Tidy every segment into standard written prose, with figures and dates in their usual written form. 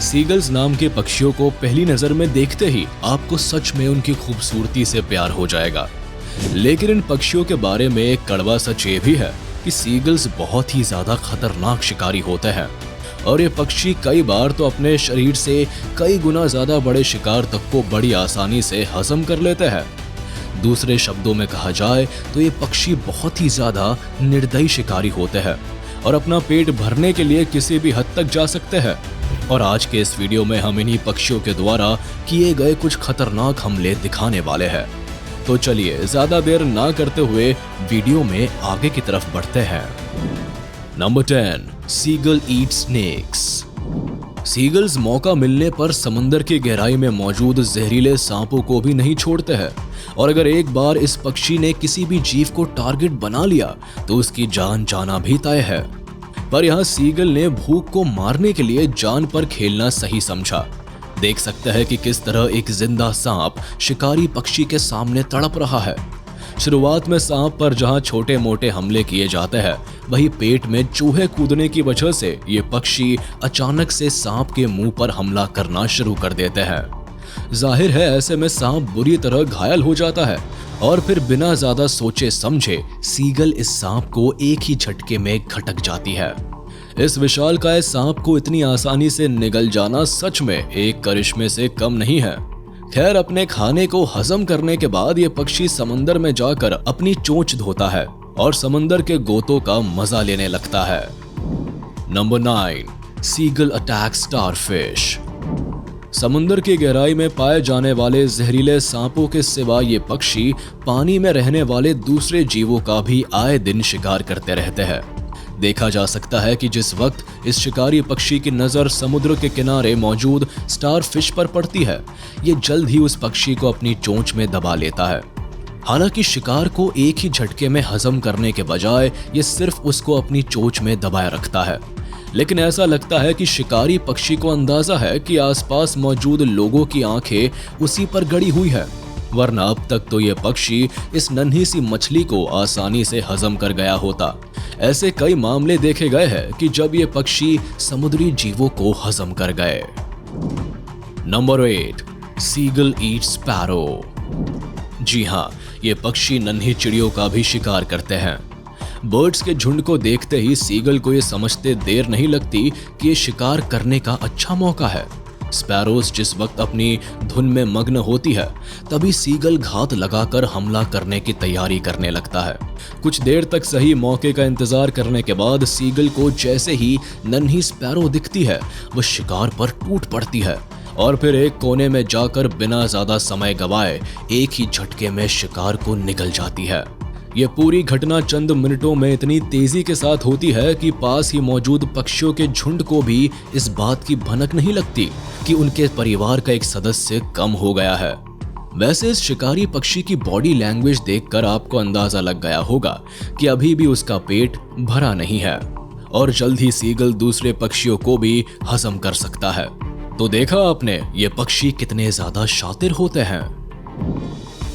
Seagulls नाम के पक्षियों को पहली नजर में देखते ही आपको सच में उनकी खूबसूरती से प्यार हो जाएगा। लेकिन इन पक्षियों के बारे में एक कड़वा सच ये भी है कि सीगल्स बहुत ही ज्यादा खतरनाक शिकारी होते हैं और ये पक्षी कई बार तो अपने शरीर से कई गुना ज्यादा बड़े शिकार तक को बड़ी आसानी से हजम कर लेते हैं। दूसरे शब्दों में कहा जाए तो ये पक्षी बहुत ही ज्यादा निर्दयी शिकारी होते हैं और अपना पेट भरने के लिए किसी भी हद तक जा सकते हैं। और आज के इस वीडियो में हम इन्हीं पक्षियों के द्वारा किए गए कुछ खतरनाक हमले दिखाने वाले हैं। तो चलिए ज्यादा देर ना करते हुए वीडियो में आगे की तरफ बढ़ते हैं। नंबर 10, सीगल ईट स्नेक्स। सीगल्स मौका मिलने पर समंदर की गहराई में मौजूद जहरीले सांपों को भी नहीं छोड़ते हैं और अगर एक बार इस पक्षी ने किसी भी जीव को टारगेट बना लिया तो उसकी जान जाना भी तय है। पर यहाँ सीगल ने भूख को मारने के लिए जान पर खेलना सही समझा। देख सकते हैं कि किस तरह एक जिंदा सांप शिकारी पक्षी के सामने तड़प रहा है। शुरुआत में सांप पर जहां छोटे मोटे हमले किए जाते हैं, वहीं पेट में चूहे कूदने की वजह से ये पक्षी अचानक से सांप के मुंह पर हमला करना शुरू कर देते हैं। जाहिर है ऐसे में सांप बुरी तरह घायल हो जाता है और फिर बिना ज्यादा सोचे समझे सीगल इस सांप को एक ही झटके में घटक जाती है। इस विशालकाय सांप को इतनी आसानी से निगल जाना सच में एक करिश्मे से कम नहीं है। खैर, अपने खाने को हजम करने के बाद ये पक्षी समंदर में जाकर अपनी चोंच धोता है और समंदर के गोतों का मजा लेने लगता है। Number 9, seagull attack starfish. समुद्र की गहराई में पाए जाने वाले जहरीले सांपों के सिवा ये पक्षी पानी में रहने वाले दूसरे जीवों का भी आए दिन शिकार करते रहते हैं। देखा जा सकता है कि जिस वक्त इस शिकारी पक्षी की नजर समुद्र के किनारे मौजूद स्टारफिश पर पड़ती है, ये जल्द ही उस पक्षी को अपनी चोंच में दबा लेता है। हालांकि शिकार को एक ही झटके में हजम करने के बजाय ये सिर्फ उसको अपनी चोंच में दबाए रखता है। लेकिन ऐसा लगता है कि शिकारी पक्षी को अंदाजा है कि आसपास मौजूद लोगों की आंखें उसी पर गड़ी हुई है, वरना अब तक तो ये पक्षी इस नन्ही सी मछली को आसानी से हजम कर गया होता। ऐसे कई मामले देखे गए हैं कि जब ये पक्षी समुद्री जीवों को हजम कर गए। नंबर 8, सीगल ईट स्पैरो। जी हाँ, ये पक्षी नन्ही चिड़ियों का भी शिकार करते हैं। बर्ड्स के झुंड को देखते ही सीगल को ये समझते देर नहीं लगती कि ये शिकार करने का अच्छा मौका है। स्पैरोज जिस वक्त अपनी धुन में मग्न होती है, तभी सीगल घात लगाकर हमला करने की तैयारी करने लगता है। कुछ देर तक सही मौके का इंतजार करने के बाद सीगल को जैसे ही नन्ही स्पैरो दिखती है, वो शिकार पर टूट पड़ती है और फिर एक कोने में जाकर बिना ज्यादा समय गवाए एक ही झटके में शिकार को निगल जाती है। यह पूरी घटना चंद मिनटों में इतनी तेजी के साथ होती है कि पास ही मौजूद पक्षियों के झुंड को भी इस बात की भनक नहीं लगती कि उनके परिवार का एक सदस्य कम हो गया है। वैसे इस शिकारी पक्षी की बॉडी लैंग्वेज देखकर आपको अंदाजा लग गया होगा कि अभी भी उसका पेट भरा नहीं है और जल्द ही सीगल दूसरे पक्षियों को भी हजम कर सकता है। तो देखा आपने ये पक्षी कितने ज्यादा शातिर होते हैं।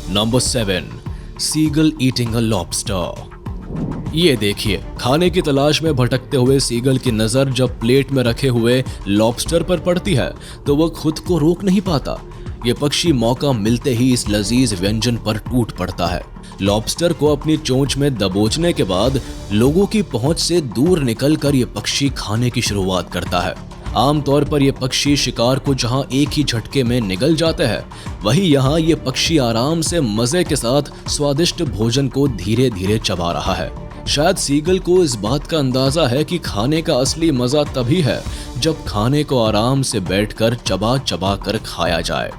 Number 7, seagull eating a lobster. ये देखिए, खाने की तलाश में भटकते हुए सीगल की नजर जब प्लेट में रखे हुए लॉबस्टर पर पड़ती है तो वह खुद को रोक नहीं पाता। ये पक्षी मौका मिलते ही इस लजीज व्यंजन पर टूट पड़ता है। लॉबस्टर को अपनी चोंच में दबोचने के बाद लोगों की पहुंच से दूर निकलकर ये पक्षी खाने की शुरुआत करता है। आमतौर पर यह पक्षी शिकार को जहां एक ही झटके में निगल जाते हैं, वहीं यहाँ ये पक्षी आराम से मजे के साथ स्वादिष्ट भोजन को धीरे धीरे चबा रहा है। शायद सीगल को इस बात का अंदाजा है कि खाने का असली मजा तभी है जब खाने को आराम से बैठकर चबा चबा कर खाया जाए।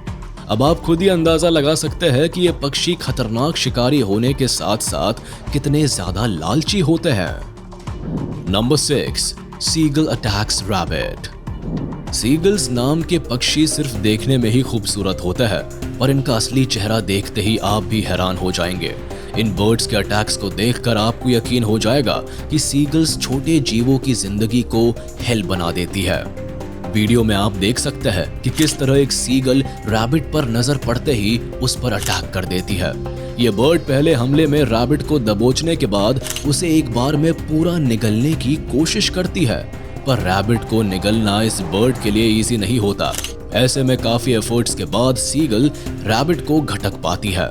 अब आप खुद ही अंदाजा लगा सकते हैं कि ये पक्षी खतरनाक शिकारी होने के साथ साथ कितने ज्यादा लालची होते हैं। Number 6, seagull attacks rabbit. Seagulls नाम के पक्षी सिर्फ देखने में ही खूबसूरत होते हैं और इनका असली चेहरा देखते ही आप भी हैरान हो जाएंगे। इन बर्ड्स के अटैक्स को देखकर आपको यकीन हो जाएगा कि सीगल्स छोटे जीवों की जिंदगी को हेल बना देती है। वीडियो में आप देख सकते हैं कि किस तरह एक सीगल रैबिट पर नजर पड़ते ही उस पर अटैक कर देती है। ये बर्ड पहले हमले में रैबिट को दबोचने के बाद उसे एक बार में पूरा निगलने की कोशिश करती है, पर रैबिट को निगलना इस बर्ड के लिए इजी नहीं होता। ऐसे में काफी एफर्ट्स के बाद सीगल रैबिट को घटक पाती है।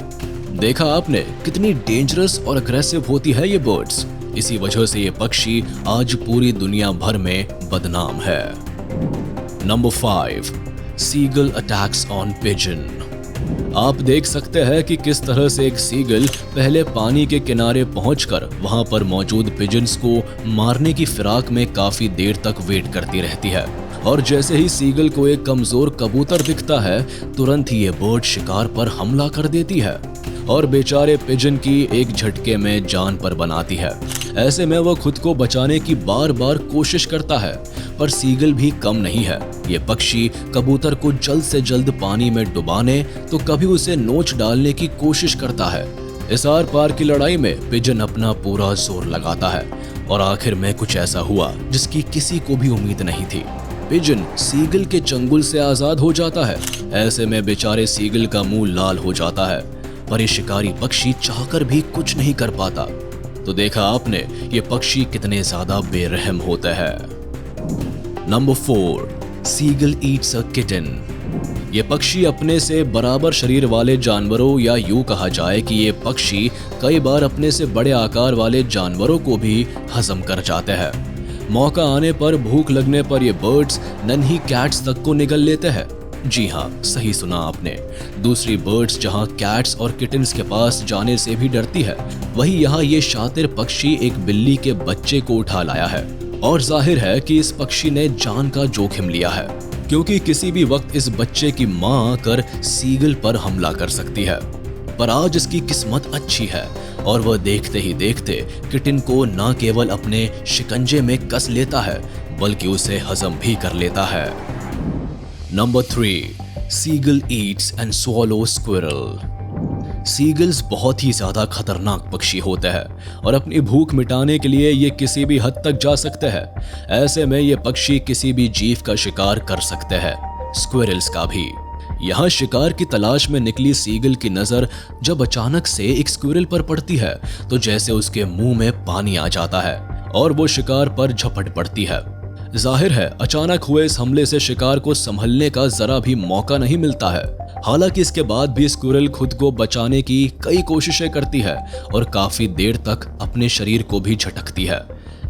देखा आपने कितनी डेंजरस और अग्रेसिव होती है ये बर्ड्स। इसी वजह से ये पक्षी आज पूरी दुनिया भर में बदनाम है। Number 5, seagull attacks on pigeon. आप देख सकते हैं कि किस तरह से एक सीगल पहले पानी के किनारे पहुंचकर वहां पर मौजूद पिजन्स को मारने की फिराक में काफी देर तक वेट करती रहती है, और जैसे ही सीगल को एक कमजोर कबूतर दिखता है तुरंत ही ये बर्ड शिकार पर हमला कर देती है और बेचारे पिजन की एक झटके में जान पर बनाती है। ऐसे में वो खुद को बचाने की बार बार कोशिश करता है, पर सीगल भी कम नहीं है। ये पक्षी कबूतर को जल्द से जल्द पानी में डुबाने तो कभी उसे नोच डालने की कोशिश करता है। इस आर पार की लड़ाई में पिजन अपना पूरा जोर लगाता है और आखिर में कुछ ऐसा हुआ जिसकी किसी को भी उम्मीद नहीं थी। पिजन सीगल के चंगुल से आजाद हो जाता है। ऐसे में बेचारे सीगल का मुंह लाल हो जाता है, पर ये शिकारी पक्षी चाहकर भी कुछ नहीं कर पाता। तो देखा आपने ये पक्षी कितने ज्यादा बेरहम होते हैं। Number 4, seagull eats a kitten. ये पक्षी अपने से बराबर शरीर वाले जानवरों, या यूं कहा जाए कि ये पक्षी कई बार अपने से बड़े आकार वाले जानवरों को भी हजम कर जाते हैं। मौका आने पर, भूख लगने पर ये बर्ड्स नन्ही कैट्स तक को निगल लेते हैं। जी हाँ, सही सुना आपने। दूसरी बर्ड्स जहाँ कैट्स और किटन्स के पास जाने से भी डरती है, वहीं यहाँ ये शातिर पक्षी एक बिल्ली के बच्चे को उठा लाया है। और जाहिर है कि इस पक्षी ने जान का जोखिम लिया है, क्योंकि किसी भी वक्त इस बच्चे की मां आकर सीगल पर हमला कर सकती है। पर आज इसकी किस्मत अच्छी है और वह देखते ही देखते किटन को न केवल अपने शिकंजे में कस लेता है, बल्कि उसे हजम भी कर लेता है। Number 3, seagull eats and swallow squirrel. Seagulls बहुत ही ज्यादा खतरनाक पक्षी होते हैं और अपनी भूख मिटाने के लिए ये किसी भी हद तक जा सकते हैं। ऐसे में ये पक्षी किसी भी जीव का शिकार कर सकते हैं, स्क्विरल्स का भी। यहाँ शिकार की तलाश में निकली सीगल की नजर जब अचानक से एक स्क्विरल पर पड़ती है तो जैसे उसके मुंह में पानी आ जाता है और वो शिकार पर झपट पड़ती है। जाहिर है अचानक हुए इस हमले से शिकार को संभलने का जरा भी मौका नहीं मिलता है। हालांकि इसके बाद भी स्क्विरल खुद को बचाने की कई कोशिशें करती है और काफी देर तक अपने शरीर को भी झटकती है,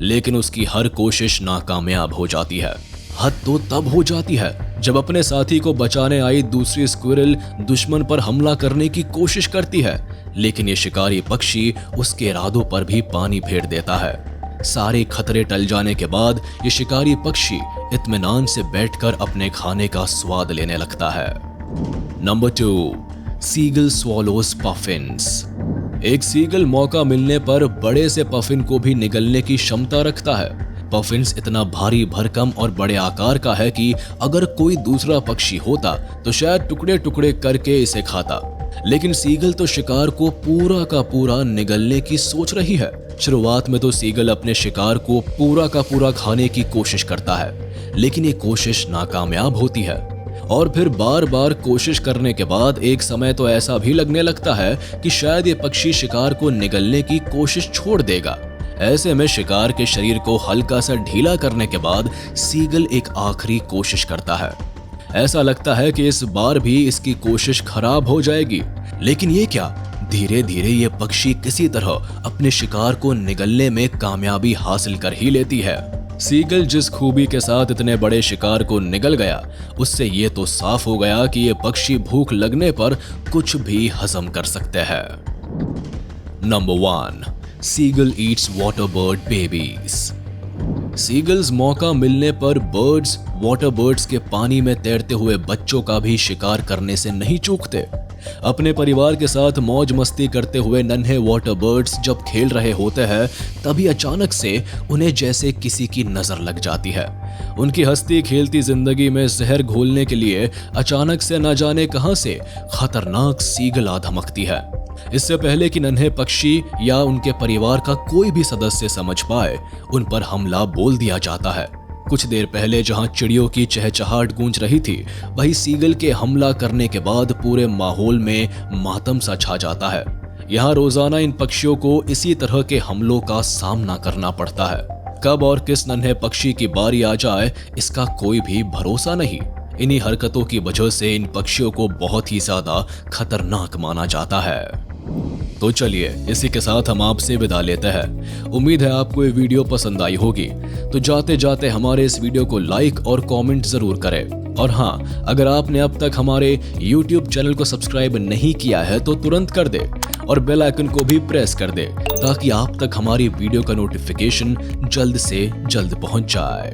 लेकिन उसकी हर कोशिश नाकामयाब हो जाती है। हद तो तब हो जाती है जब अपने साथी को बचाने आई दूसरी स्क्विरल दुश्मन पर हमला करने की कोशिश करती है, लेकिन ये शिकारी पक्षी उसके इरादों पर भी पानी फेर देता है। सारे खतरे टल जाने के बाद ये शिकारी पक्षी इत्मीनान से बैठकर अपने खाने का स्वाद लेने लगता है। Number 2, seagull swallows puffins. एक सीगल मौका मिलने पर बड़े से पफिन को भी निगलने की क्षमता रखता है। पफिन्स इतना भारी भरकम और बड़े आकार का है कि अगर कोई दूसरा पक्षी होता तो शायद टुकड़े टुकड़े करके इसे खाता, लेकिन सीगल तो शिकार को पूरा का पूरा निगलने की सोच रही है। शुरुआत में तो सीगल अपने शिकार को पूरा का पूरा खाने की कोशिश करता है, लेकिन ये कोशिश नाकामयाब होती है और फिर बार बार कोशिश करने के बाद एक समय तो ऐसा भी लगने लगता है कि शायद ये पक्षी शिकार को निगलने की कोशिश छोड़ देगा। ऐसे में शिकार के शरीर को हल्का सा ढीला करने के बाद सीगल एक आखिरी कोशिश करता है। ऐसा लगता है कि इस बार भी इसकी कोशिश खराब हो जाएगी, लेकिन ये क्या, धीरे धीरे ये पक्षी किसी तरह अपने शिकार को निगलने में कामयाबी हासिल कर ही लेती है। सीगल जिस खूबी के साथ इतने बड़े शिकार को निगल गया, उससे ये तो साफ हो गया कि ये पक्षी भूख लगने पर कुछ भी हजम कर सकते हैं। Number 1, seagull eats water bird babies. Seagulls मौका मिलने पर बर्ड्स, वाटर बर्ड्स के पानी में तैरते हुए बच्चों का भी शिकार करने से नहीं चूकते। अपने परिवार के साथ मौज मस्ती करते हुए नन्हे वाटर बर्ड्स जब खेल रहे होते हैं, तभी अचानक से उन्हें जैसे किसी की नजर लग जाती है। उनकी हंसती खेलती जिंदगी में जहर घोलने के लिए अचानक से न जाने कहां से खतरनाक सीगल आ धमकती है। इससे पहले कि नन्हे पक्षी या उनके परिवार का कोई भी सदस्य समझ पाए, उन पर हमला बोल दिया जाता है। कुछ देर पहले जहां चिड़ियों की चहचहाट गूंज रही थी, वही सीगल के हमला करने के बाद पूरे माहौल में मातम सा छा जाता है। यहाँ रोजाना इन पक्षियों को इसी तरह के हमलों का सामना करना पड़ता है। कब और किस नन्हे पक्षी की बारी आ जाए इसका कोई भी भरोसा नहीं। इन्हीं हरकतों की वजह से इन पक्षियों को बहुत ही ज्यादा खतरनाक माना जाता है। तो चलिए इसी के साथ हम आपसे विदा लेते हैं। उम्मीद है आपको ये वीडियो पसंद आई होगी। तो जाते जाते हमारे इस वीडियो को लाइक और कमेंट जरूर करें। और हाँ, अगर आपने अब तक हमारे YouTube चैनल को सब्सक्राइब नहीं किया है तो तुरंत कर दे और बेल आइकन को भी प्रेस कर दे ताकि आप तक हमारी वीडियो का नोटिफिकेशन जल्द से जल्द पहुंच जाए।